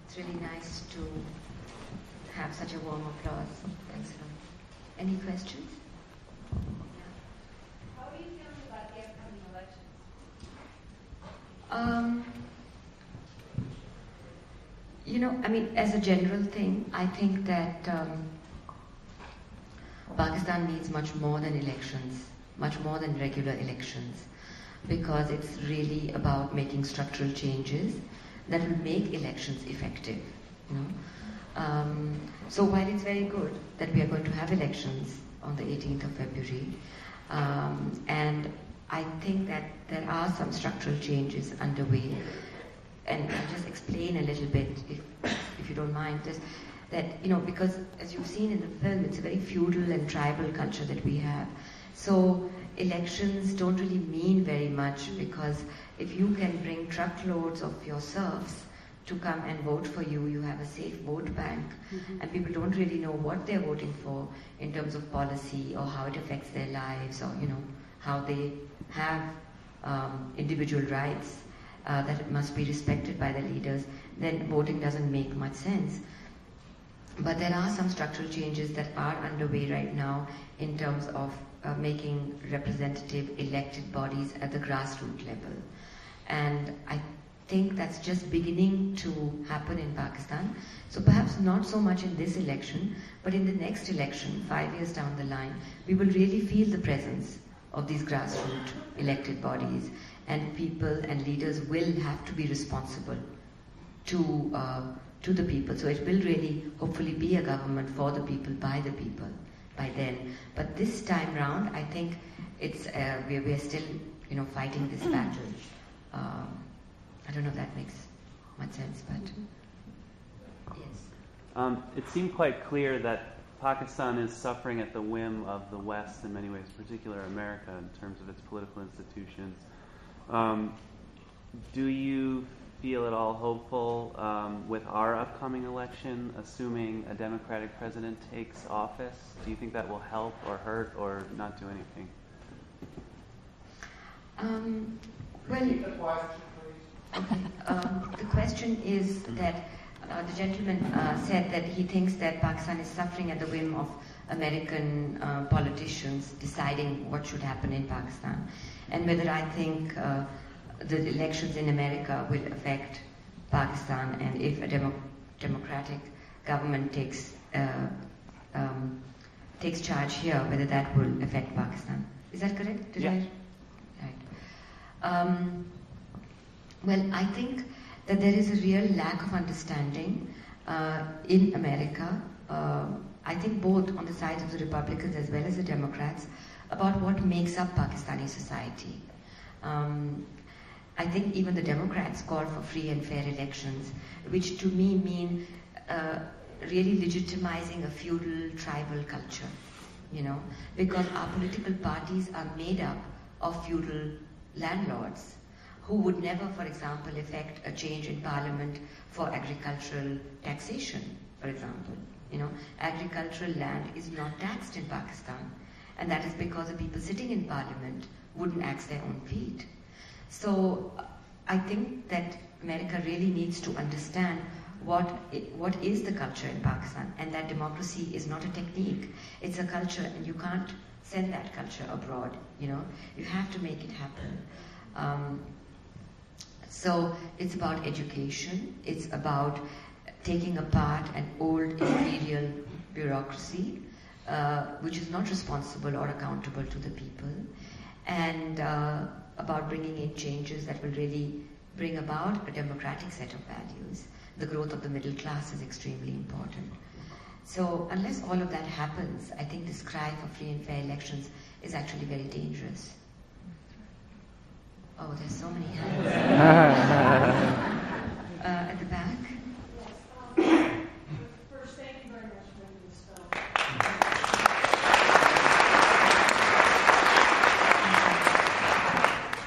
It's really nice to have such a warm applause. Thanks a lot. Any questions? How are you feeling about the upcoming elections? As a general thing, I think that Pakistan needs much more than elections, much more than regular elections, because it's really about making structural changes that will make elections effective. So while it's very good that we are going to have elections on the 18th of February, and I think that there are some structural changes underway, and I'll just explain a little bit, if you don't mind, just that, because as you've seen in the film, it's a very feudal and tribal culture that we have. So elections don't really mean very much, because if you can bring truckloads of your serfs to come and vote for you, you have a safe vote bank, and people don't really know what they're voting for in terms of policy or how it affects their lives, or how they have individual rights that it must be respected by the leaders, then voting doesn't make much sense. But there are some structural changes that are underway right now in terms of making representative elected bodies at the grassroots level. And I think that's just beginning to happen in Pakistan. So perhaps not so much in this election, but in the next election, 5 years down the line, we will really feel the presence of these grassroots elected bodies, and people and leaders will have to be responsible to the people. So it will really, hopefully, be a government for the people, by the people, by then. But this time round, I think it's we're still, fighting this battle. I don't know if that makes much sense, but yes. It seemed quite clear that Pakistan is suffering at the whim of the West in many ways, particularly America, in terms of its political institutions. Do you feel at all hopeful with our upcoming election, assuming a Democratic president takes office? Do you think that will help or hurt or not do anything? Repeat the question, please. Okay. The question is that the gentleman said that he thinks that Pakistan is suffering at the whim of American politicians deciding what should happen in Pakistan, and whether I think the elections in America will affect Pakistan, and if a democratic government takes charge here, whether that will affect Pakistan. Is that correct? Yeah. Right. Well, I think that there is a real lack of understanding in America, I think both on the sides of the Republicans as well as the Democrats, about what makes up Pakistani society. I think even the Democrats call for free and fair elections, which to me mean really legitimizing a feudal tribal culture, because our political parties are made up of feudal landlords who would never, for example, effect a change in parliament for agricultural taxation, for example. Agricultural land is not taxed in Pakistan, and that is because the people sitting in parliament wouldn't axe their own feet. So I think that America really needs to understand what is the culture in Pakistan, and that democracy is not a technique, it's a culture, and you can't send that culture abroad, you have to make it happen. So it's about education, it's about taking apart an old imperial bureaucracy, which is not responsible or accountable to the people, and about bringing in changes that will really bring about a democratic set of values. The growth of the middle class is extremely important. So unless all of that happens, I think this cry for free and fair elections is actually very dangerous. Oh, there's so many hands. At the back. First, thank you very much for making this film.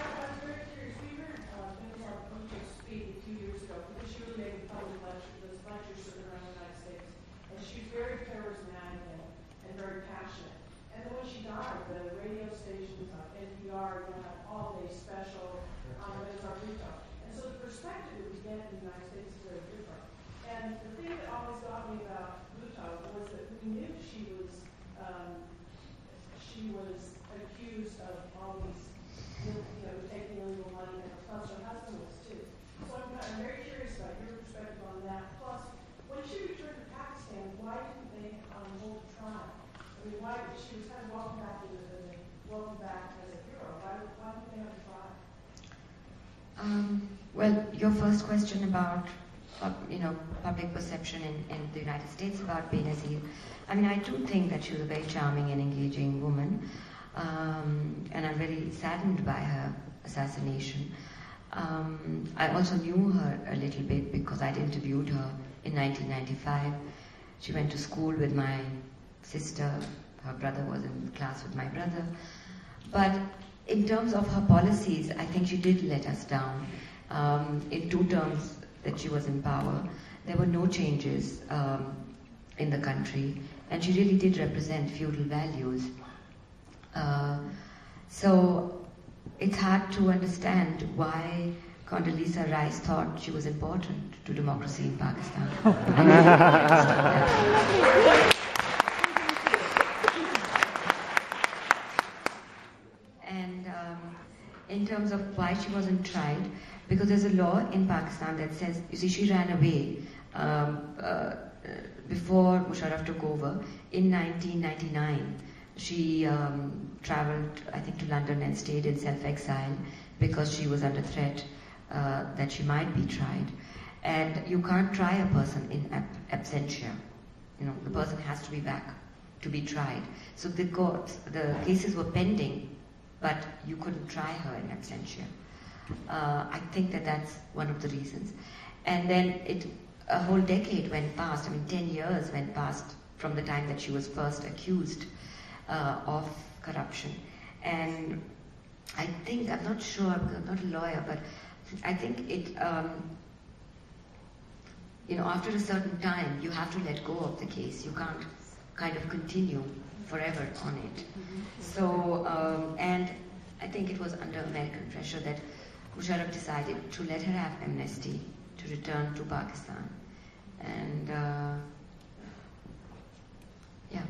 I was very curious. We heard things on Putin's speak a few years ago, because she was making public lectures around the United States, and she's very charismatic and very passionate. And then when she died, the radio stations on NPR had all-day special as our retail. And so the perspective that we get in the United States is very why she was kind of welcomed back as a hero. Why didn't they have a trial? Well, your first question about public perception in the United States about Benazir. I mean, I do think that she was a very charming and engaging woman, and I'm very saddened by her assassination. I also knew her a little bit because I'd interviewed her in 1995. She went to school with my sister. Her brother was in class with my brother. But in terms of her policies, I think she did let us down. In 2 terms that she was in power, there were no changes in the country, and she really did represent feudal values. So it's hard to understand why Condoleezza Rice thought she was important to democracy in Pakistan. And in terms of why she wasn't tried, because there's a law in Pakistan that says, you see, she ran away before Musharraf took over in 1999. She traveled, I think, to London and stayed in self-exile because she was under threat that she might be tried. And you can't try a person in absentia. The person has to be back to be tried. So the cases were pending, but you couldn't try her in absentia. I think that's one of the reasons. And then a whole decade went past. 10 years went past from the time that she was first accused of corruption. And I think, I'm not sure, because I'm not a lawyer, but I think after a certain time, you have to let go of the case. You can't kind of continue forever on it. So, and I think it was under American pressure that Musharraf decided to let her have amnesty to return to Pakistan. And, yeah.